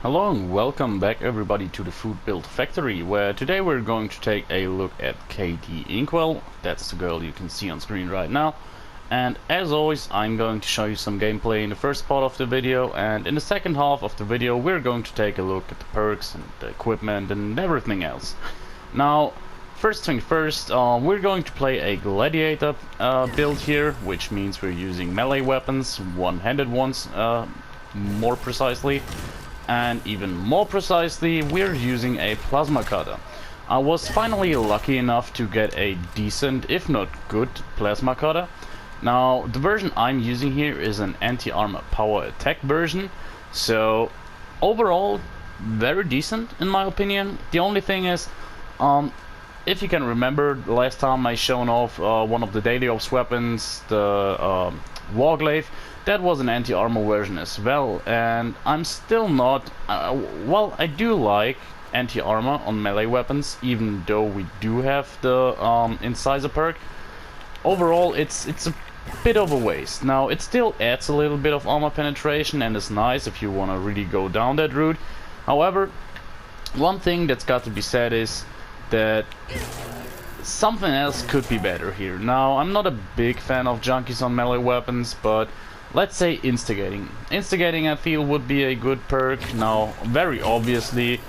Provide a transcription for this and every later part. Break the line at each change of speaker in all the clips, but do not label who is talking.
Hello and welcome back everybody to the Foodbuild factory, where today we're going to take a look at Katie Inkwell. That's the girl you can see on screen right now. And as always, I'm going to show you some gameplay in the first part of the video, and in the second half of the video we're going to take a look at the perks and the equipment and everything else. Now, first thing first, we're going to play a gladiator build here, which means we're using melee weapons, one-handed ones more precisely. And even more precisely, we're using a plasma cutter. I was finally lucky enough to get a decent, if not good, plasma cutter. Now, the version I'm using here is an anti-armor power attack version, so overall, very decent in my opinion. The only thing is, if you can remember, the last time I shown off one of the daily ops weapons, the Warglaive, that was an anti-armor version as well, and I'm still not... well, I do like anti-armor on melee weapons, even though we do have the incisor perk. Overall, it's a bit of a waste. Now, it still adds a little bit of armor penetration and is nice if you want to really go down that route. However, one thing that's got to be said is that something else could be better here. Now, I'm not a big fan of junkies on melee weapons, but let's say instigating. Instigating, I feel, would be a good perk. Now, very obviously,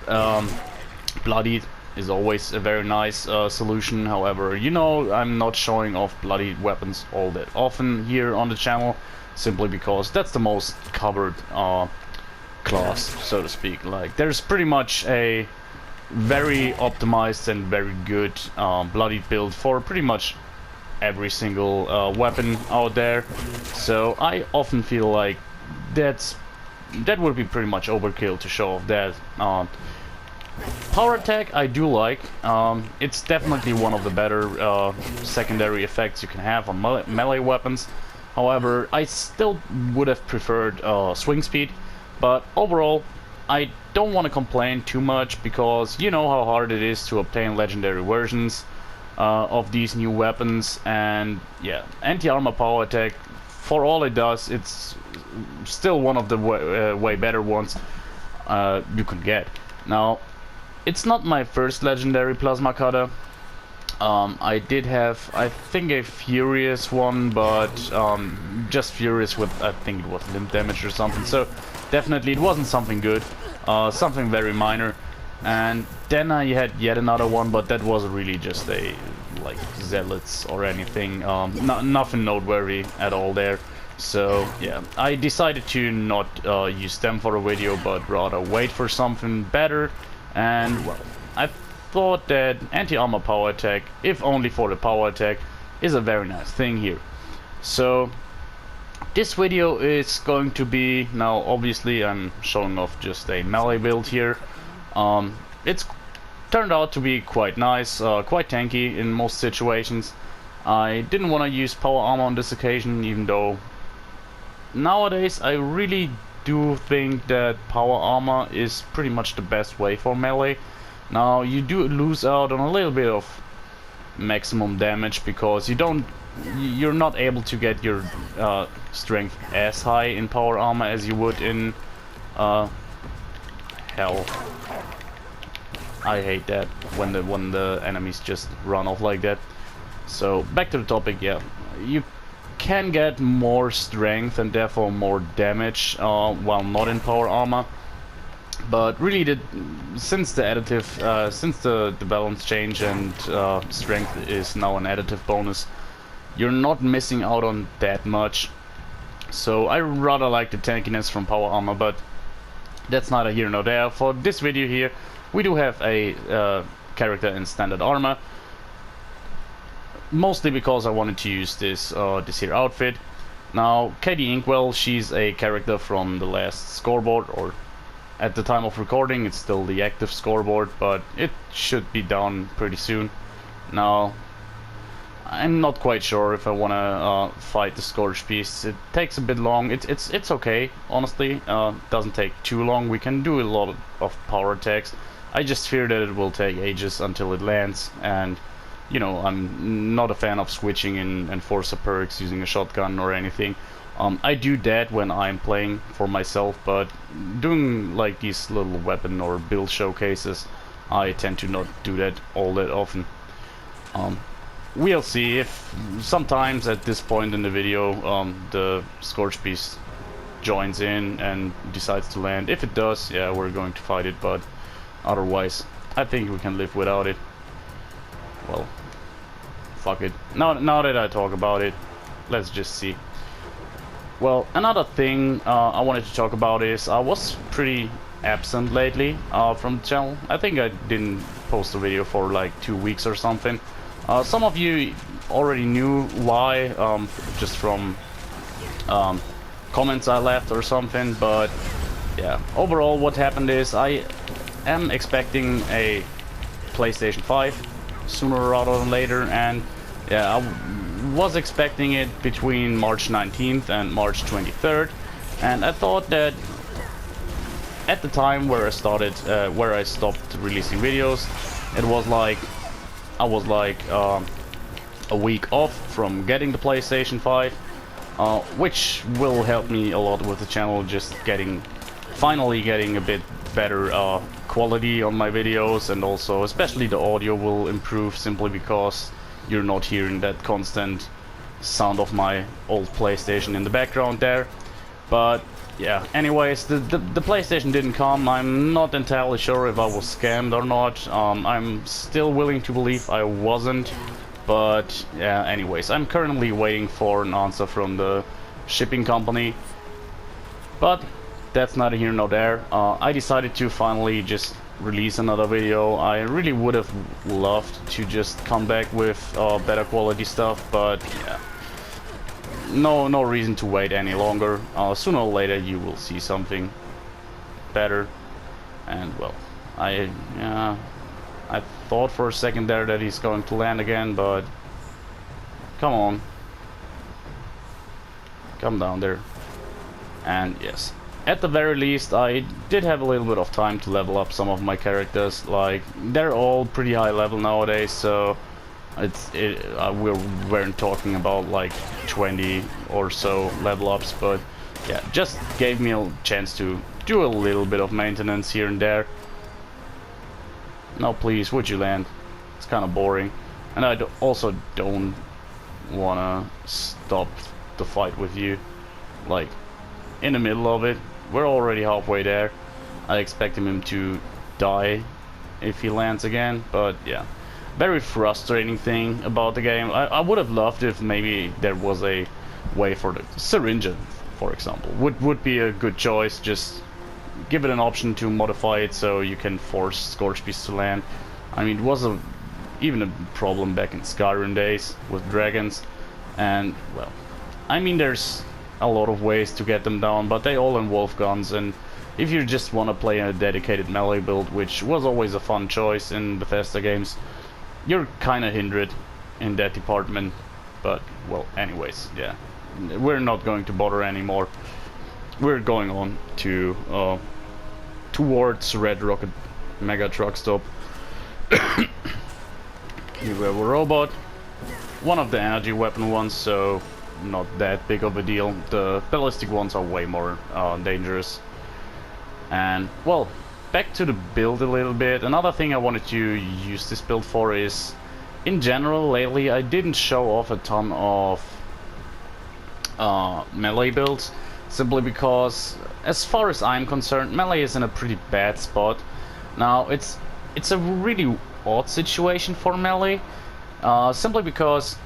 bloodied is always a very nice solution. However, you know, I'm not showing off bloodied weapons all that often here on the channel, simply because that's the most covered class, so to speak. Like, there's pretty much a very optimized and very good bloodied build for pretty much every single weapon out there, so I often feel like that would be pretty much overkill to show off that. Power attack I do like. It's definitely one of the better secondary effects you can have on melee weapons. However, I still would have preferred swing speed, but overall I don't want to complain too much, because you know how hard it is to obtain legendary versions of these new weapons. And yeah, anti-armor power attack, for all it does, it's still one of the way better ones you can get. Now, it's not my first legendary plasma cutter. I did have, I think, a furious one, but just furious with, I think it was limb damage or something, so definitely it wasn't something good, something very minor. And then I had yet another one, but that was really just a, like, zealots or anything, nothing noteworthy at all there. So yeah, I decided to not use them for a video, but rather wait for something better. And well, I thought that anti-armor power attack, if only for the power attack, is a very nice thing here. So this video is going to be, now obviously I'm showing off just a melee build here. It's turned out to be quite nice, quite tanky in most situations. I didn't want to use power armor on this occasion, even though nowadays I really do think that power armor is pretty much the best way for melee. Now, you do lose out on a little bit of maximum damage, because you're not able to get your strength as high in power armor as you would in hell. I hate that when the enemies just run off like that. So back to the topic. Yeah, you can get more strength and therefore more damage while not in power armor. But really, since the additive, since the balance change and strength is now an additive bonus, you're not missing out on that much. So I rather like the tankiness from power armor, but that's neither here nor there. For this video here, we do have a character in standard armor, mostly because I wanted to use this here outfit. Now, Katie Inkwell, she's a character from the last scoreboard, or at the time of recording it's still the active scoreboard, but it should be down pretty soon. Now, I'm not quite sure if I want to fight the Scourge Beast. It takes a bit long. It's okay, honestly. Doesn't take too long. We can do a lot of power attacks. I just fear that it will take ages until it lands, and you know, I'm not a fan of switching in Enforcer perks using a shotgun or anything. I do that when I'm playing for myself, but doing like these little weapon or build showcases, I tend to not do that all that often. We'll see if sometimes at this point in the video the Scorch Beast joins in and decides to land. If it does, yeah, we're going to fight it, but otherwise I think we can live without it. Well, fuck it. Now that I talk about it, let's just see. Well, another thing I wanted to talk about is I was pretty absent lately from the channel. I think I didn't post a video for like 2 weeks or something. Some of you already knew why, just from comments I left or something, but yeah, overall what happened is I am expecting a PlayStation 5 sooner rather than later, and yeah, I was expecting it between March 19th and March 23rd, and I thought that at the time where I stopped releasing videos, it was like I was like a week off from getting the PlayStation 5, which will help me a lot with the channel, just finally getting a bit better quality on my videos, and also especially the audio will improve simply because you're not hearing that constant sound of my old PlayStation in the background there. But yeah, anyways, the PlayStation didn't come. I'm not entirely sure if I was scammed or not. I'm still willing to believe I wasn't, but yeah, anyways, I'm currently waiting for an answer from the shipping company, but that's neither here nor there. I decided to finally just release another video. I really would have loved to just come back with better quality stuff, but yeah, no reason to wait any longer. Sooner or later you will see something better. And well, I thought for a second there that he's going to land again, but come on, come down there. And yes, at the very least I did have a little bit of time to level up some of my characters. Like, they're all pretty high level nowadays, so we weren't talking about like 20 or so level ups, but yeah, just gave me a chance to do a little bit of maintenance here and there. Now please, would you land? It's kind of boring, and I also don't wanna stop the fight with you like in the middle of it. We're already halfway there. I expect him to die if he lands again, but yeah, very frustrating thing about the game. I would have loved if maybe there was a way for the syringe, for example, would be a good choice. Just give it an option to modify it so you can force Scorch Beasts to land. I mean, it was even a problem back in Skyrim days with dragons, and well, I mean, there's a lot of ways to get them down, but they all involve guns, and if you just want to play a dedicated melee build, which was always a fun choice in Bethesda games, you're kind of hindered in that department. But well, anyways, yeah, we're not going to bother anymore. We're going on to towards Red Rocket Mega Truck Stop. Here we have a robot, one of the energy weapon ones, so not that big of a deal. The ballistic ones are way more dangerous. And well, back to the build a little bit. Another thing I wanted to use this build for is, in general, lately I didn't show off a ton of melee builds, simply because, as far as I'm concerned, melee is in a pretty bad spot. Now, it's a really odd situation for melee, simply because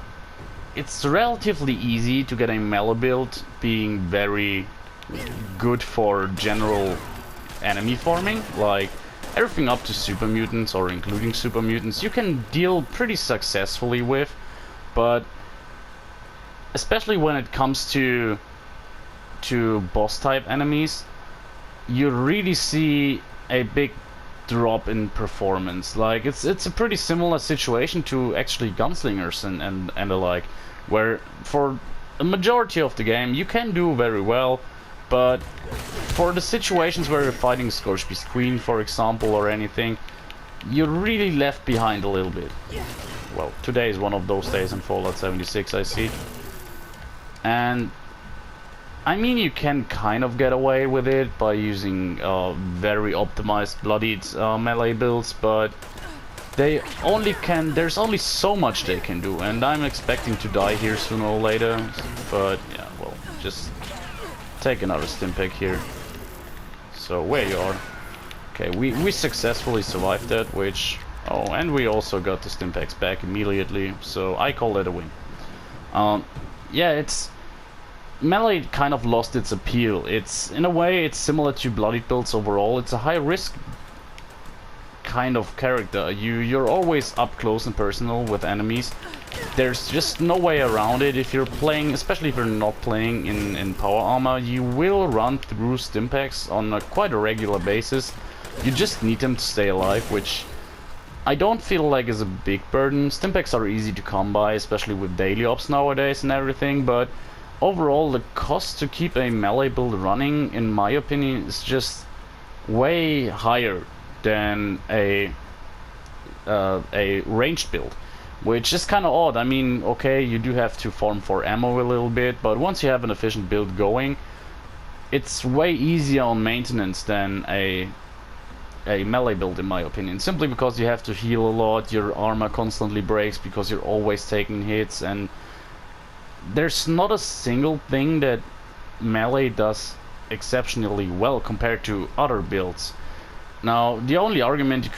it's relatively easy to get a melee build being very good for general enemy farming. Like, everything up to super mutants, or including super mutants, you can deal pretty successfully with, but especially when it comes to boss type enemies, you really see a big drop in performance. Like, it's a pretty similar situation to actually gunslingers and the like, where for a majority of the game you can do very well, but for the situations where you're fighting Scorch Beast Queen, for example, or anything, you're really left behind a little bit. Well, today is one of those days in Fallout 76, I see. And I mean, you can kind of get away with it by using very optimized bloodied melee builds, but they only can. There's only so much they can do, and I'm expecting to die here sooner or later. But yeah, well, just take another stim pack here. So where you are? Okay, we successfully survived that, which and we also got the stim packs back immediately. So I call that a win. Yeah, it's. Melee kind of lost its appeal. It's, in a way, it's similar to bloodied builds overall. It's a high risk kind of character. You're always up close and personal with enemies. There's just no way around it. If you're playing, especially if you're not playing in power armor, you will run through stim packs on quite a regular basis. You just need them to stay alive, which I don't feel like is a big burden. Stim packs are easy to come by, especially with daily ops nowadays and everything, but overall, the cost to keep a melee build running, in my opinion, is just way higher than a ranged build, which is kind of odd. I mean, okay, you do have to farm for ammo a little bit, but once you have an efficient build going, it's way easier on maintenance than a melee build, in my opinion, simply because you have to heal a lot, your armor constantly breaks because you're always taking hits, and there's not a single thing that melee does exceptionally well compared to other builds. Now, the only argument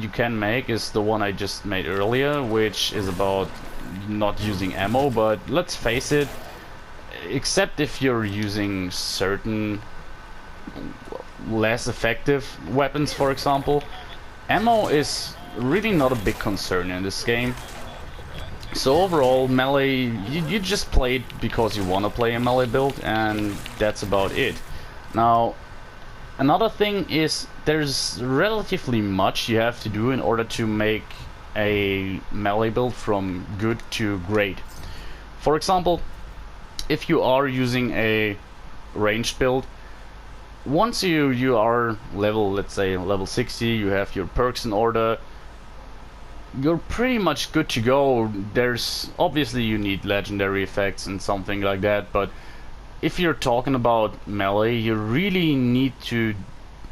you can make is the one I just made earlier, which is about not using ammo, but let's face it, except if you're using certain less effective weapons, for example, ammo is really not a big concern in this game. So overall, melee, you just play it because you want to play a melee build, and that's about it. Now, another thing is there's relatively much you have to do in order to make a melee build from good to great. For example, if you are using a ranged build, once you are level, let's say level 60, you have your perks in order, you're pretty much good to go. There's obviously you need legendary effects and something like that, but if you're talking about melee, you really need to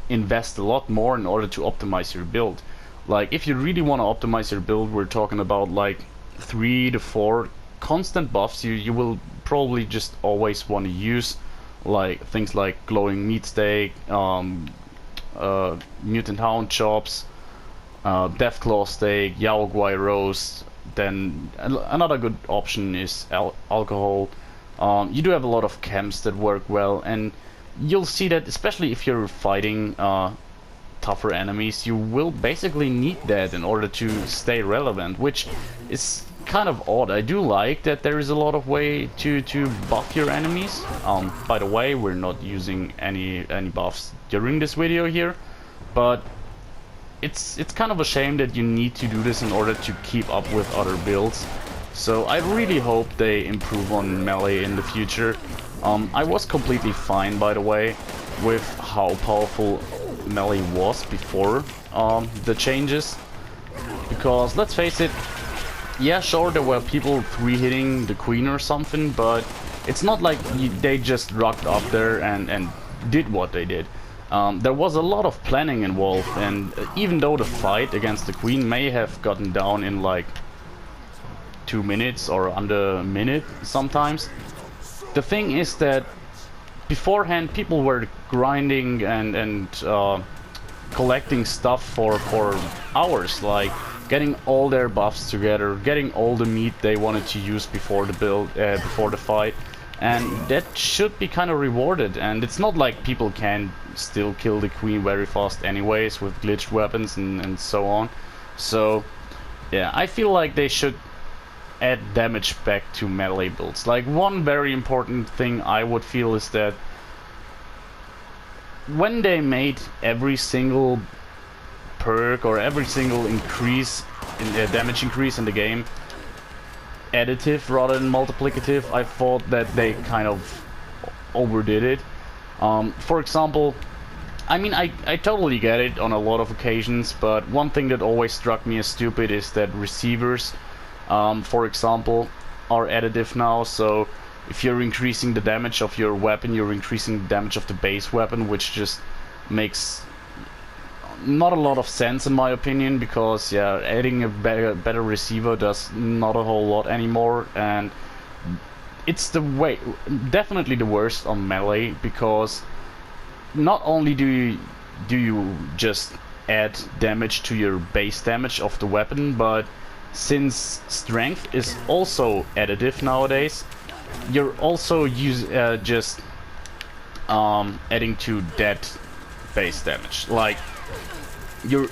invest a lot more in order to optimize your build. Like, if you really want to optimize your build, we're talking about like 3 to 4 constant buffs you will probably just always want to use, like things like glowing meat steak, mutant hound chops, Deathclaw steak, Yao Guai roast. Then another good option is alcohol. You do have a lot of chems that work well, and you'll see that especially if you're fighting tougher enemies, you will basically need that in order to stay relevant, which is kind of odd. I do like that there is a lot of way to buff your enemies. By the way, we're not using any buffs during this video here, but it's kind of a shame that you need to do this in order to keep up with other builds. So I really hope they improve on melee in the future. I was completely fine, by the way, with how powerful melee was before the changes, because let's face it, yeah, sure, there were people 3-hitting the queen or something, but it's not like they just rocked up there and did what they did. There was a lot of planning involved, and even though the fight against the queen may have gotten down in like 2 minutes or under a minute sometimes, the thing is that beforehand people were grinding and collecting stuff for hours, like getting all their buffs together, getting all the meat they wanted to use before the build, before the fight. And that should be kind of rewarded, and it's not like people can still kill the queen very fast anyways with glitched weapons and so on. So yeah, I feel like they should add damage back to melee builds. Like, one very important thing I would feel is that when they made every single perk or every single increase in the damage increase in the game additive rather than multiplicative, I thought that they kind of overdid it. For example, I mean, I totally get it on a lot of occasions, but one thing that always struck me as stupid is that receivers, for example, are additive now. So If you're increasing the damage of your weapon, you're increasing the damage of the base weapon, which just makes not a lot of sense in my opinion, because yeah, adding a better receiver does not a whole lot anymore, and it's definitely the worst on melee, because not only do you just add damage to your base damage of the weapon, but since strength is also additive nowadays, you're also just adding to that base damage. Like, you're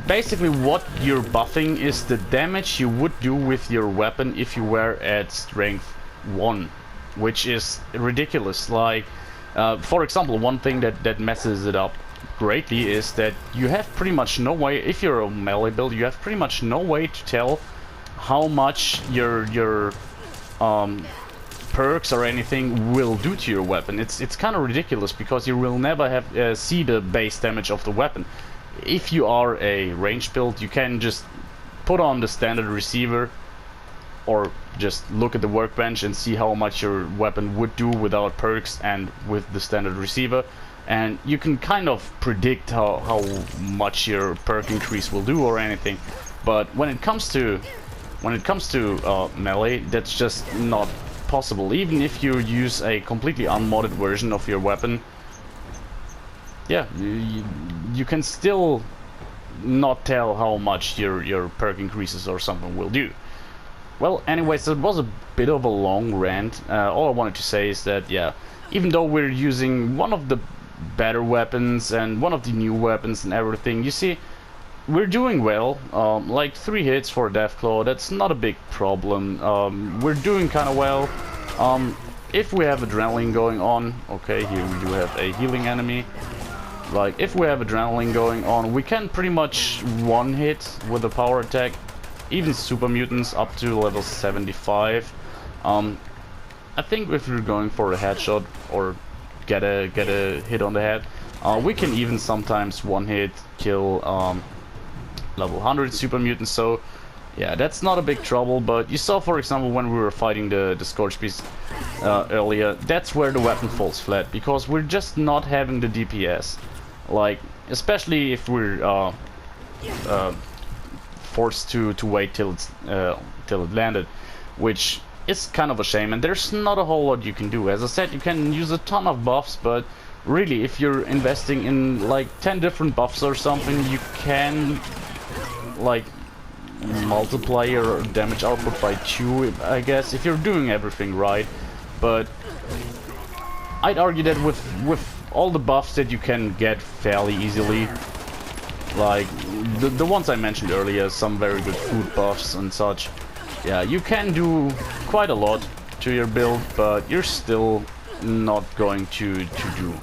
basically, what you're buffing is the damage you would do with your weapon if you were at strength 1, which is ridiculous. Like, for example, one thing that messes it up greatly is that you have pretty much no way, if you're a melee build, you have pretty much no way to tell how much your perks or anything will do to your weapon. It's kind of ridiculous, because you will never have see the base damage of the weapon. If you are a range build, you can just put on the standard receiver, or just look at the workbench and see how much your weapon would do without perks and with the standard receiver, and you can kind of predict how much your perk increase will do or anything. But when it comes to melee, that's just not possible. Even if you use a completely unmodded version of your weapon, yeah, you can still not tell how much your perk increases or something will do. Well, anyways, it was a bit of a long rant. All I wanted to say is that, yeah, even though we're using one of the better weapons and one of the new weapons and everything, you see, we're doing well. Like 3 hits for Deathclaw, that's not a big problem. We're doing kind of well. If we have adrenaline going on, okay, here we do have a healing enemy. Like, if we have adrenaline going on, we can pretty much one-hit with a power attack, even super mutants up to level 75. I think if we're going for a headshot or get a hit on the head, we can even sometimes one-hit kill level 100 super mutants. So yeah, that's not a big trouble. But you saw, for example, when we were fighting the Scorch Beast earlier, that's where the weapon falls flat, because we're just not having the DPS. Like, especially if we're forced to wait till it landed, which is kind of a shame, and there's not a whole lot you can do. As I said, you can use a ton of buffs, but really, if you're investing in like 10 different buffs or something, you can like multiply your damage output by 2, I guess, if you're doing everything right. But I'd argue that with all the buffs that you can get fairly easily, like the ones I mentioned earlier, some very good food buffs and such, yeah, you can do quite a lot to your build, but you're still not going to do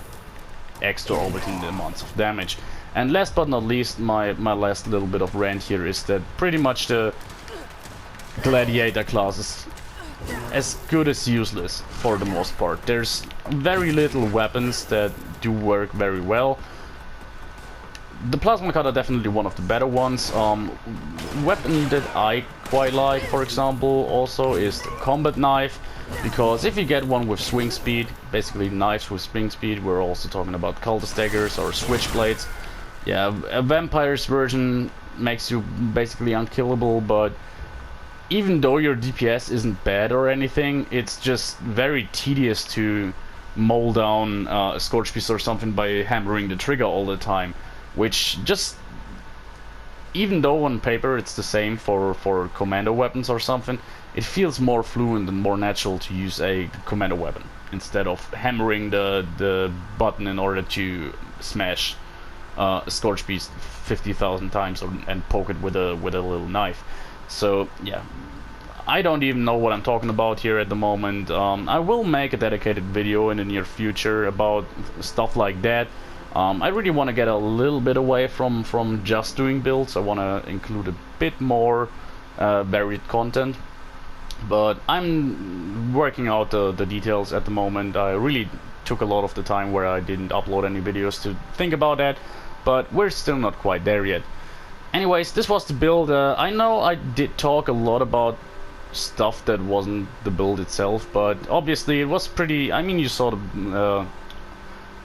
exorbitant amounts of damage. And last but not least, my last little bit of rant here is that pretty much the gladiator class is as good as useless for the most part. There's very little weapons that do work very well. The plasma cutter definitely one of the better ones. Weapon that I quite like, for example, also is the combat knife, because if you get one with swing speed, basically knives with swing speed, we're also talking about cultist daggers or switchblades. Yeah, a vampire's version makes you basically unkillable, but even though your DPS isn't bad or anything, it's just very tedious to mow down a Scorch Beast or something by hammering the trigger all the time. Which just, even though on paper it's the same for commando weapons or something, it feels more fluent and more natural to use a commando weapon instead of hammering the button in order to smash a Scorch Beast 50,000 times and poke it with a little knife. So yeah, I don't even know what I'm talking about here at the moment. I will make a dedicated video in the near future about stuff like that. I really want to get a little bit away from just doing builds. I want to include a bit more varied content, but I'm working out the details at the moment. I really took a lot of the time where I didn't upload any videos to think about that, but we're still not quite there yet. Anyways, this was the build. I know I did talk a lot about stuff that wasn't the build itself, but obviously it was pretty. I mean, you saw the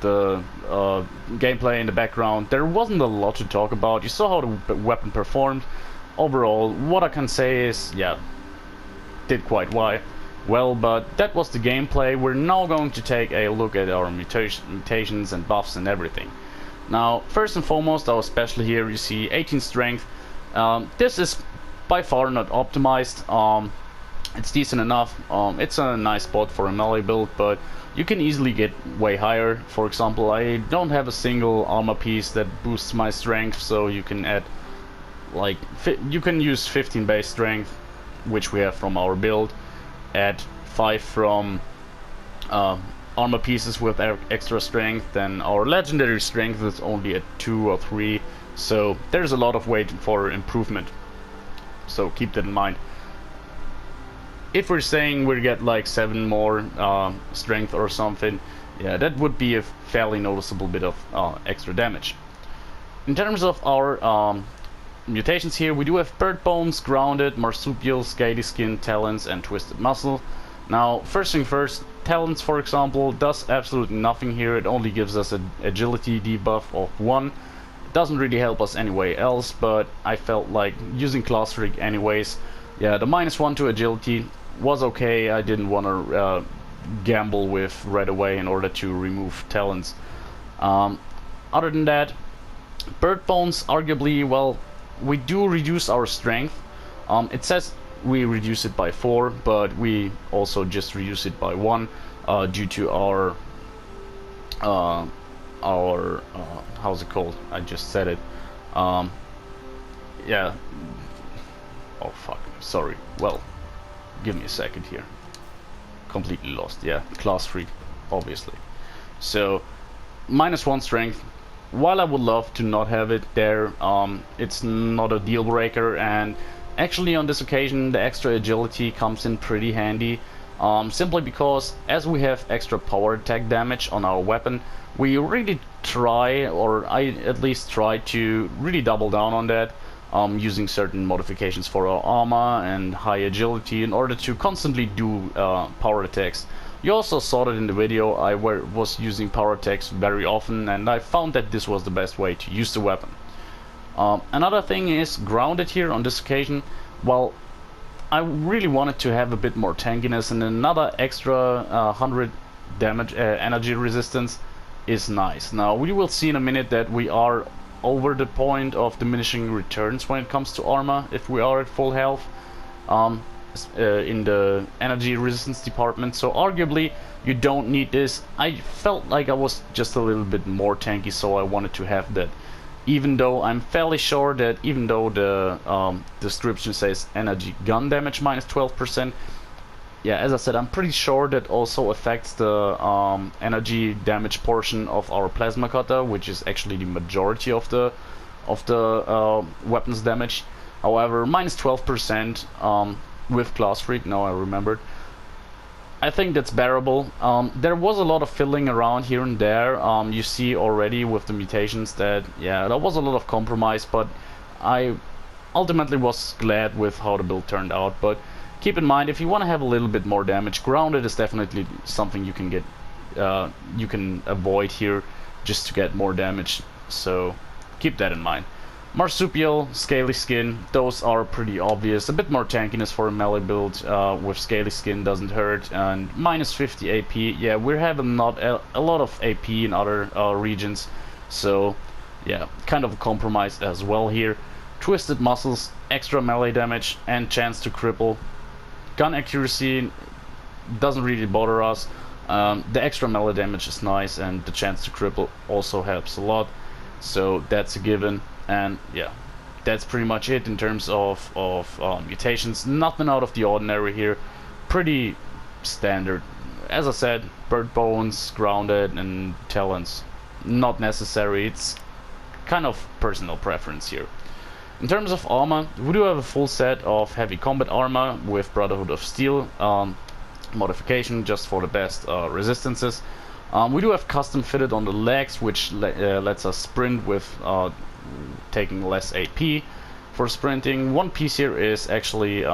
gameplay in the background. There wasn't a lot to talk about. You saw how the weapon performed. Overall, what I can say is, yeah, did quite well, but that was the gameplay. We're now going to take a look at our mutations and buffs and everything. Now, first and foremost, our special here, you see 18 strength. This is by far not optimized. It's decent enough. It's a nice spot for a melee build, but you can easily get way higher. For example, I don't have a single armor piece that boosts my strength, so you can add, like, you can use 15 base strength, which we have from our build, add 5 from armor pieces with extra strength, then our legendary strength is only at 2 or 3, so there's a lot of way for improvement, so keep that in mind. If we're saying we get like 7 more strength or something, yeah, that would be a fairly noticeable bit of extra damage. In terms of our mutations here, we do have bird bones, grounded, marsupial, scaly skin, talons, and twisted muscle. Now, first thing first, talons, for example, does absolutely nothing here. It only gives us an agility debuff of 1. It doesn't really help us anyway else, but I felt like using class freak anyways. Yeah, the -1 to agility was okay. I didn't want to gamble with right away in order to remove talons. Other than that, bird bones, arguably, well, we do reduce our strength. It says we reduce it by 4, but we also just reduce it by 1 due to our how's it called? I just said it. Yeah. Oh fuck. Sorry. Well, give me a second here. Completely lost. Yeah, class freak, obviously. So -1 strength. While I would love to not have it there, it's not a deal breaker, and actually on this occasion the extra agility comes in pretty handy, simply because as we have extra power attack damage on our weapon, we really try, or I at least try to really double down on that, using certain modifications for our armor and high agility in order to constantly do power attacks. You also saw that in the video. I was using power attacks very often, and I found that this was the best way to use the weapon. Another thing is grounded here on this occasion. Well, I really wanted to have a bit more tankiness, and another extra 100 damage energy resistance is nice. Now we will see in a minute that we are over the point of diminishing returns when it comes to armor if we are at full health in the energy resistance department, so arguably you don't need this. I felt like I was just a little bit more tanky, so I wanted to have that, even though I'm fairly sure that even though the description says energy gun damage -12%, yeah, as I said, I'm pretty sure that also affects the energy damage portion of our plasma cutter, which is actually the majority of the weapons damage. However, -12% with class freak, now I remembered, I think that's bearable. There was a lot of fiddling around here and there. You see already with the mutations that, yeah, there was a lot of compromise, but I ultimately was glad with how the build turned out. But keep in mind, if you want to have a little bit more damage, grounded is definitely something you can get, you can avoid here just to get more damage. So keep that in mind. Marsupial, scaly skin, those are pretty obvious. A bit more tankiness for a melee build with scaly skin doesn't hurt, and -50 AP. Yeah, we're having not a lot of AP in other regions, so yeah, kind of a compromise as well here. Twisted muscles, extra melee damage, and chance to cripple. Gun accuracy doesn't really bother us. The extra melee damage is nice, and the chance to cripple also helps a lot, so that's a given. And yeah, that's pretty much it in terms of mutations. Nothing out of the ordinary here. Pretty standard. As I said, bird bones, grounded, and talons, not necessary. It's kind of personal preference here. In terms of armor, we do have a full set of heavy combat armor with Brotherhood of Steel modification just for the best resistances. We do have custom fitted on the legs, which lets us sprint with taking less AP for sprinting. One piece here is actually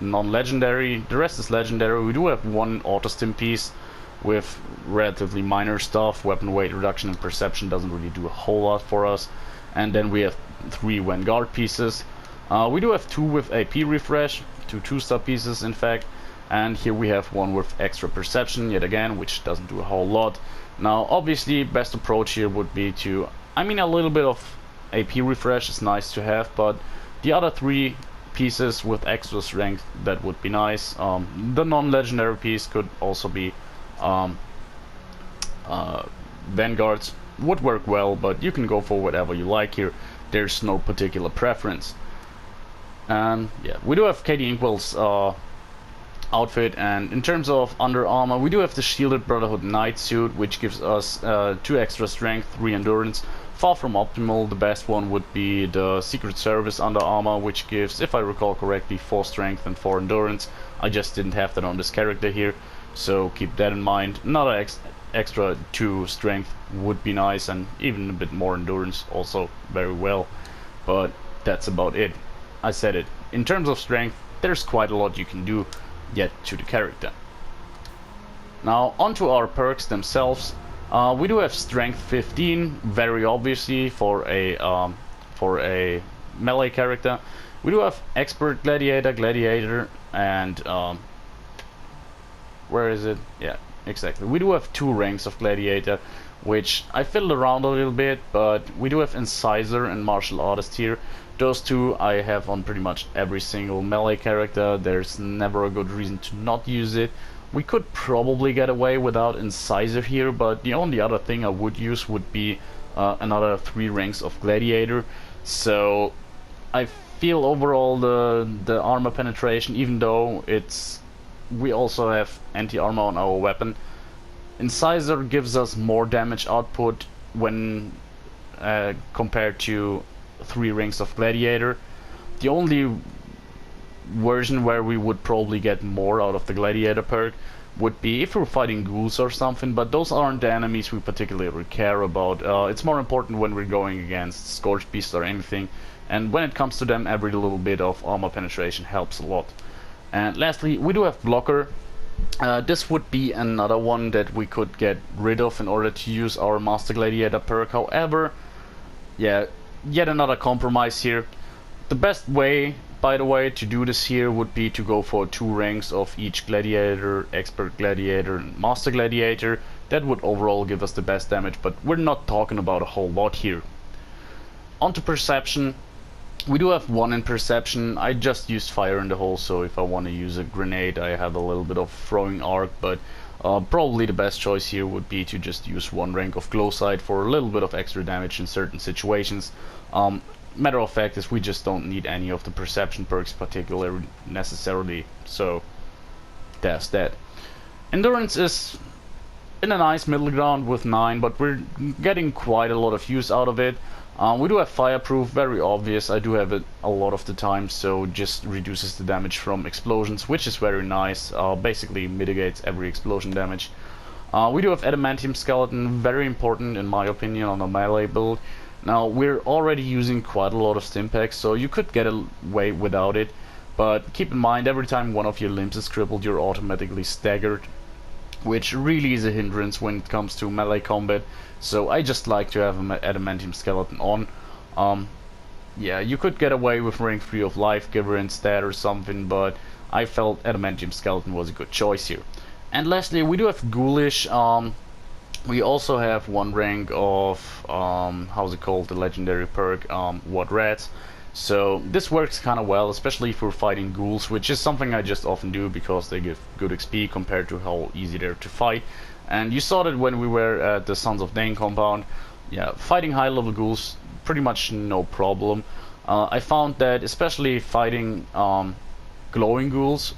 non-legendary. The rest is legendary. We do have one auto-stim piece with relatively minor stuff. Weapon weight reduction and perception doesn't really do a whole lot for us. And then we have 3 Vanguard pieces. We do have 2 with AP refresh, 2 2-star pieces in fact. And here we have 1 with extra perception yet again, which doesn't do a whole lot. Now obviously best approach here would be to, I mean, a little bit of AP refresh is nice to have, but the other 3 pieces with extra strength, that would be nice. The non-legendary piece could also be Vanguards, would work well, but you can go for whatever you like here. There's no particular preference. And yeah, we do have Katie Inkwell's outfit, and in terms of under armor, we do have the Shielded Brotherhood Knight suit, which gives us 2 extra strength, 3 endurance. Far from optimal. The best one would be the Secret Service under armor, which gives, if I recall correctly, 4 strength and 4 endurance. I just didn't have that on this character here, so keep that in mind. Another extra 2 strength would be nice, and even a bit more endurance also very well, but that's about it. I said it. In terms of strength, there's quite a lot you can do yet to the character. Now onto our perks themselves. We do have strength 15, very obviously for a melee character. We do have expert gladiator, and where is it? Yeah, exactly. We do have 2 ranks of gladiator, which I fiddled around a little bit, but we do have incisor and martial artist here. Those 2 I have on pretty much every single melee character. There's never a good reason to not use it. We could probably get away without incisor here, but the only other thing I would use would be another 3 ranks of gladiator. So I feel overall the armor penetration, even though we also have anti-armor on our weapon, incisor gives us more damage output when compared to 3 ranks of gladiator. The only version where we would probably get more out of the gladiator perk would be if we're fighting ghouls or something, but those aren't the enemies we particularly care about. It's more important when we're going against scorched beasts or anything, and when it comes to them, every little bit of armor penetration helps a lot. And lastly, we do have blocker. This would be another one that we could get rid of in order to use our master gladiator perk. However, yeah, yet another compromise here. The best way, by the way, to do this here would be to go for 2 ranks of each gladiator, expert gladiator and master gladiator. That would overall give us the best damage, but we're not talking about a whole lot here. Onto perception. We do have 1 in perception. I just used fire in the hole, so if I want to use a grenade I have a little bit of throwing arc, but probably the best choice here would be to just use 1 rank of glow sight for a little bit of extra damage in certain situations. Matter of fact is we just don't need any of the perception perks particularly necessarily, so that's that. Endurance is in a nice middle ground with 9, but we're getting quite a lot of use out of it. We do have fireproof, very obvious. I do have it a lot of the time, so just reduces the damage from explosions, which is very nice. Basically mitigates every explosion damage. We do have adamantium skeleton, very important in my opinion on a melee build. Now we're already using quite a lot of stim packs, so you could get away without it, but keep in mind every time one of your limbs is crippled you're automatically staggered, which really is a hindrance when it comes to melee combat. So I just like to have an adamantium skeleton on. Yeah, you could get away with rank 3 of life giver instead or something, but I felt adamantium skeleton was a good choice here. And lastly, we do have ghoulish. We also have 1 rank of how's it called, the legendary perk, what rats. So this works kind of well, especially if we're fighting ghouls, which is something I just often do because they give good XP compared to how easy they're to fight. And you saw that when we were at the Sons of Dane compound. Yeah, fighting high level ghouls, pretty much no problem. I found that especially fighting glowing ghouls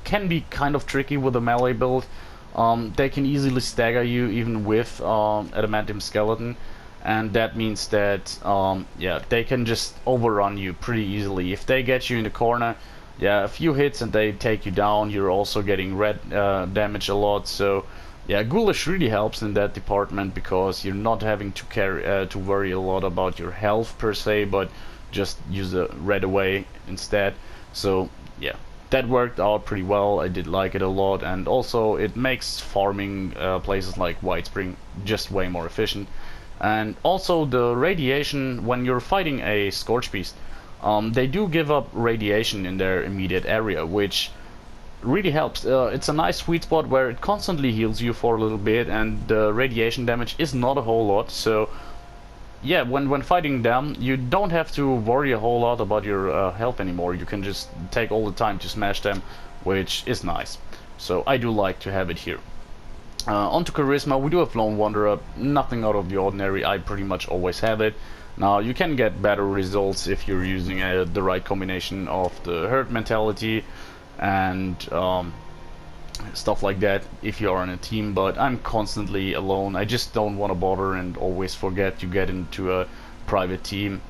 can be kind of tricky with a melee build. They can easily stagger you even with adamantium skeleton, and that means that yeah, they can just overrun you pretty easily. If they get you in the corner, yeah, a few hits and they take you down. You're also getting red damage a lot, so yeah, ghoulish really helps in that department because you're not having to worry a lot about your health per se, but just use the red away instead. So yeah, that worked out pretty well. I did like it a lot, and also it makes farming places like White Spring just way more efficient. And also the radiation when you're fighting a Scorch Beast, they do give up radiation in their immediate area, which really helps. It's a nice sweet spot where it constantly heals you for a little bit, and the radiation damage is not a whole lot. So yeah, when fighting them, you don't have to worry a whole lot about your health anymore. You can just take all the time to smash them, which is nice. So I do like to have it here. Onto Charisma, we do have Lone Wanderer, nothing out of the ordinary. I pretty much always have it. Now you can get better results if you're using the right combination of the herd mentality and stuff like that if you are in a team, but I'm constantly alone. I just don't want to bother and always forget to get into a private team,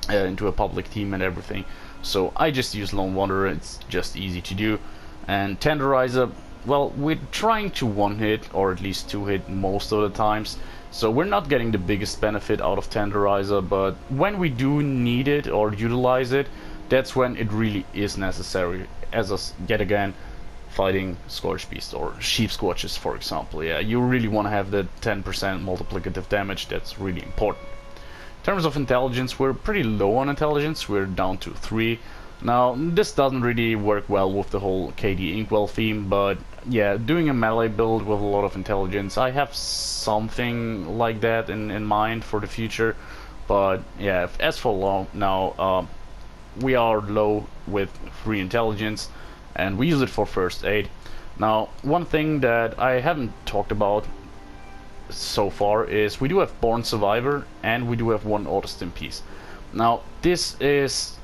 into a public team and everything. So I just use Lone Wanderer, it's just easy to do. And Tenderizer, well, we're trying to one hit or at least two hit most of the times, so we're not getting the biggest benefit out of Tenderizer, but when we do need it or utilize it, that's when it really is necessary, as us yet again fighting Scorch Beast or Sheep Squatches, for example. Yeah, you really want to have the 10% multiplicative damage. That's really important. In terms of intelligence, we're pretty low on intelligence. We're down to 3. Now, this doesn't really work well with the whole KD Inkwell theme, but yeah, doing a melee build with a lot of intelligence, I have something like that in mind for the future. But yeah, as for now, we are low with 3 intelligence, and we use it for first aid. Now, one thing that I haven't talked about so far is we do have Born Survivor and we do have 1 Autostim piece. Now, this is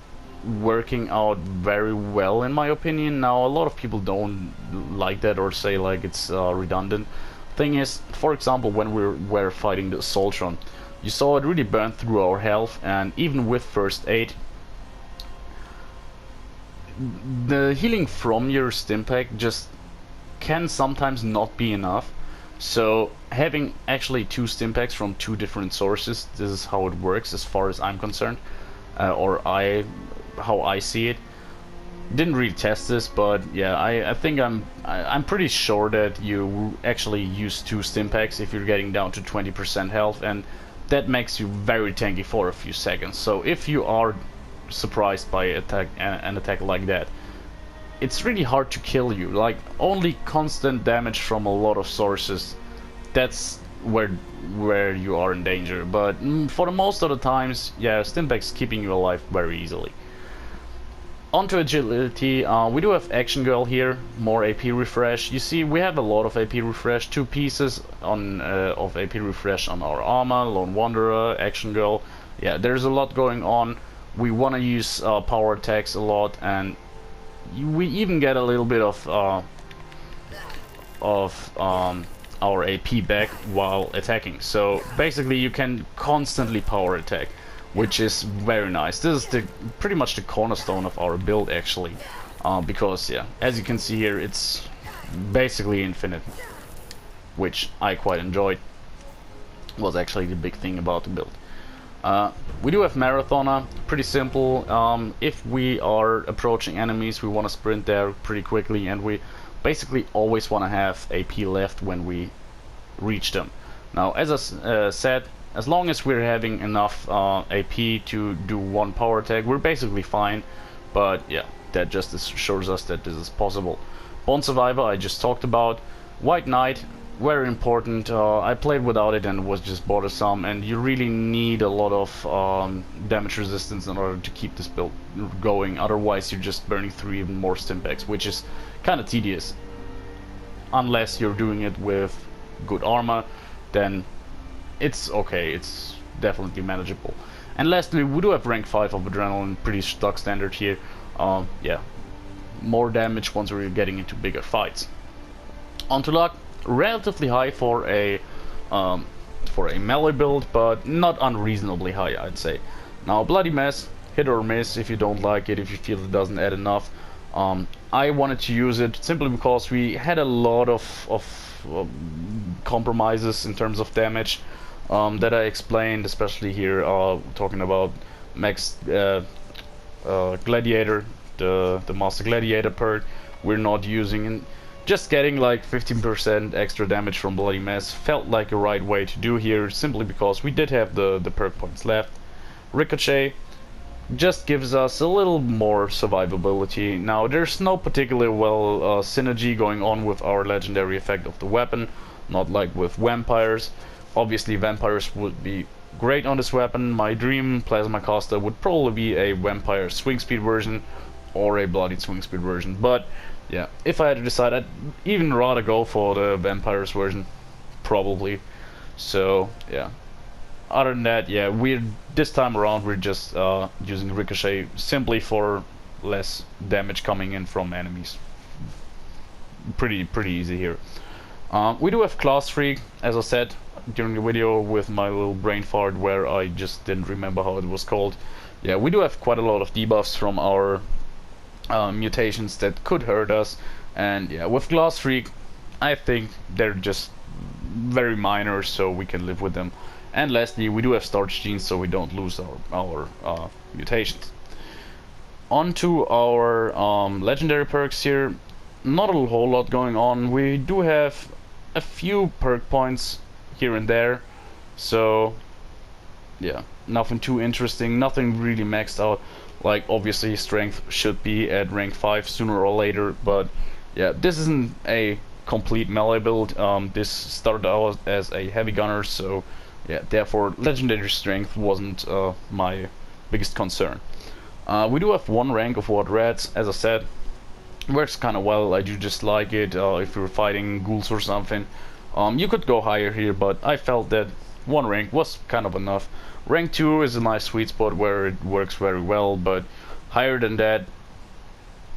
working out very well in my opinion. Now, a lot of people don't like that or say like it's redundant. Thing is, for example, when we were fighting the Soltron, you saw it really burn through our health, and even with first aid, the healing from your Stimpack just can sometimes not be enough. So having actually 2 Stimpaks from 2 different sources, this is how it works as far as I'm concerned, or how I see it. Didn't really test this, but yeah, I think I'm pretty sure that you actually use 2 Stimpaks if you're getting down to 20% health, and that makes you very tanky for a few seconds. So if you are surprised by an attack like that, it's really hard to kill you. Like, only constant damage from a lot of sources, that's where you are in danger. But for the most of the times, yeah, Stimpak's keeping you alive very easily. Onto agility, we do have Action Girl here, more AP refresh. You see, we have a lot of AP refresh, 2 pieces on of AP refresh on our armor, Lone Wanderer, Action Girl. Yeah, there's a lot going on. We want to use power attacks a lot, and we even get a little bit of our AP back while attacking. So basically, you can constantly power attack, which is very nice. This is pretty much the cornerstone of our build, actually, because yeah, as you can see here, it's basically infinite, which I quite enjoyed. Was actually the big thing about the build. We do have Marathoner, pretty simple. If we are approaching enemies, we want to sprint there pretty quickly, and we basically always want to have AP left when we reach them. Now, as I said, as long as we're having enough AP to do 1 power attack, we're basically fine. But yeah, that just assures us that this is possible. Bone Survivor, I just talked about. White Knight, very important. I played without it and was just bothersome, and you really need a lot of damage resistance in order to keep this build going. Otherwise, you're just burning through even more Stimpaks, which is kind of tedious. Unless you're doing it with good armor, then it's okay, it's definitely manageable. And lastly, we do have rank 5 of Adrenaline, pretty stock standard here. Yeah, more damage once we're getting into bigger fights. Onto luck, relatively high for a melee build, but not unreasonably high, I'd say. Now, Bloody Mess, hit or miss if you don't like it, if you feel it doesn't add enough. I wanted to use it simply because we had a lot of compromises in terms of damage that I explained, especially here talking about Max Gladiator the Master Gladiator perk we're not using, and just getting like 15% extra damage from Bloody Mess felt like a right way to do here, simply because we did have the perk points left. Ricochet just gives us a little more survivability. Now there's no particular synergy going on with our legendary effect of the weapon, not like with vampires. Obviously vampires would be great on this weapon. My dream plasma caster would probably be a vampire swing speed version or a bloodied swing speed version, but yeah, if I had to decide, I'd even rather go for the vampires version, probably. So yeah, other than that, yeah, this time around we're just using Ricochet simply for less damage coming in from enemies. Pretty easy here. We do have Class Freak, as I said during the video with my little brain fart where I just didn't remember how it was called. Yeah, we do have quite a lot of debuffs from our mutations that could hurt us, and yeah, with Glass Freak I think they're just very minor, so we can live with them. And lastly, we do have Starch Genes, so we don't lose our mutations. On to our legendary perks here. Not a whole lot going on. We do have a few perk points here and there, so yeah, nothing too interesting, nothing really maxed out. Like, obviously strength should be at rank 5 sooner or later, but yeah, this isn't a complete melee build. This started out as a heavy gunner, so yeah, therefore legendary strength wasn't my biggest concern. We do have 1 rank of Ward Rats, as I said. Works kind of well. I do just like it if you're fighting ghouls or something. You could go higher here, but I felt that 1 rank was kind of enough. Rank 2 is a nice sweet spot where it works very well, but higher than that,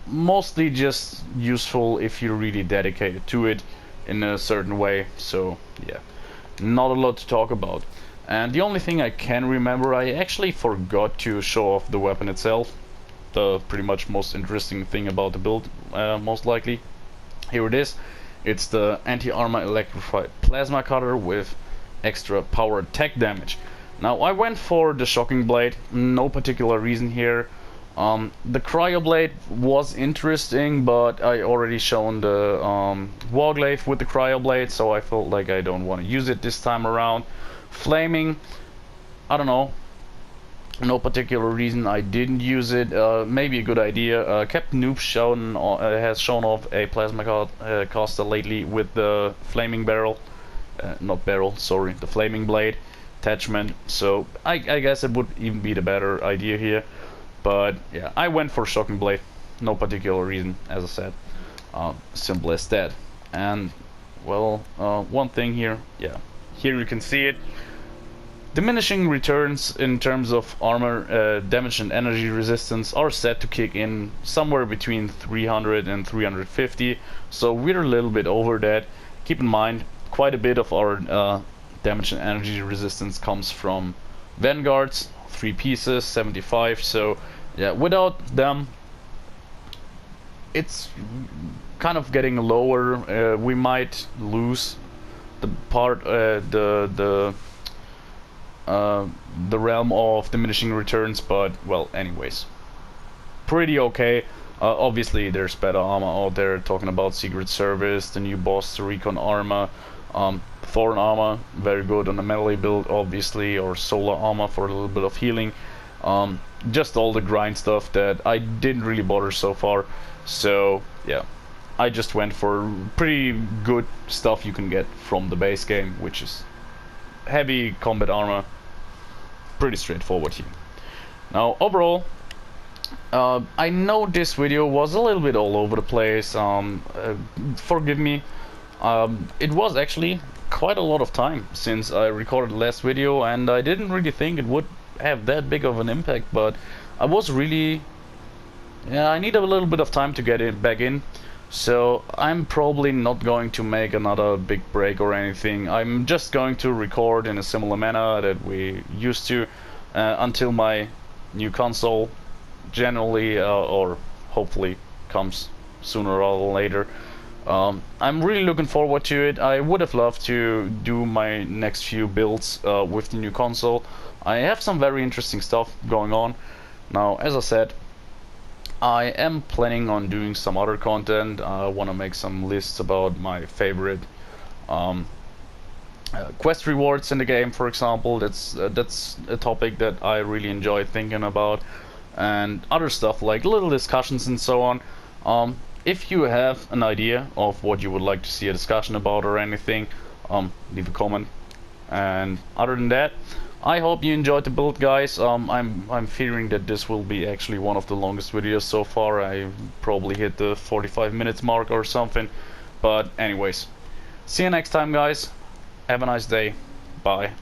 mostly just useful if you're really dedicated to it in a certain way. So yeah, not a lot to talk about. And the only thing I can remember, I actually forgot to show off the weapon itself. The pretty much most interesting thing about the build, most likely. Here it is. It's the anti-armor electrified plasma cutter with extra power attack damage. Now I went for the shocking blade, no particular reason here. The cryo blade was interesting, but I already shown the warglaive with the cryo blade, so I felt like I don't want to use it this time around. Flaming, I don't know, no particular reason I didn't use it. Maybe a good idea. Captain Noob has shown off a plasma caster lately with the flaming barrel, not barrel, sorry, the flaming blade attachment, so I guess it would even be the better idea here. But yeah, I went for shocking blade, no particular reason, as I said, simple as that. And well, one thing here, yeah, here you can see it. Diminishing returns in terms of armor, damage and energy resistance are set to kick in somewhere between 300 and 350, so we're a little bit over that. Keep in mind, quite a bit of our damage and energy resistance comes from Vanguards, 3 pieces, 75, so yeah, without them it's kind of getting lower. We might lose the part, the realm of diminishing returns, but well, anyways, pretty okay. Obviously there's better armor out there, talking about Secret Service, the new boss, the Recon armor, Thorn armor, very good on the melee build, obviously, or solar armor for a little bit of healing. Just all the grind stuff that I didn't really bother so far, so yeah, I just went for pretty good stuff you can get from the base game, which is heavy combat armor, pretty straightforward here. Now overall, I know this video was a little bit all over the place, forgive me. It was actually quite a lot of time since I recorded the last video, and I didn't really think it would have that big of an impact, but I was really, yeah, I need a little bit of time to get it back in. So I'm probably not going to make another big break or anything. I'm just going to record in a similar manner that we used to until my new console generally or hopefully comes sooner rather than later. I'm really looking forward to it. I would have loved to do my next few builds with the new console. I have some very interesting stuff going on. Now, as I said, I am planning on doing some other content. I want to make some lists about my favorite um, quest rewards in the game, for example. That's a topic that I really enjoy thinking about, and other stuff like little discussions and so on. If you have an idea of what you would like to see a discussion about or anything, leave a comment. And other than that, I hope you enjoyed the build, guys. I'm fearing that this will be actually one of the longest videos so far. I probably hit the 45 minutes mark or something. But anyways, see you next time, guys. Have a nice day. Bye.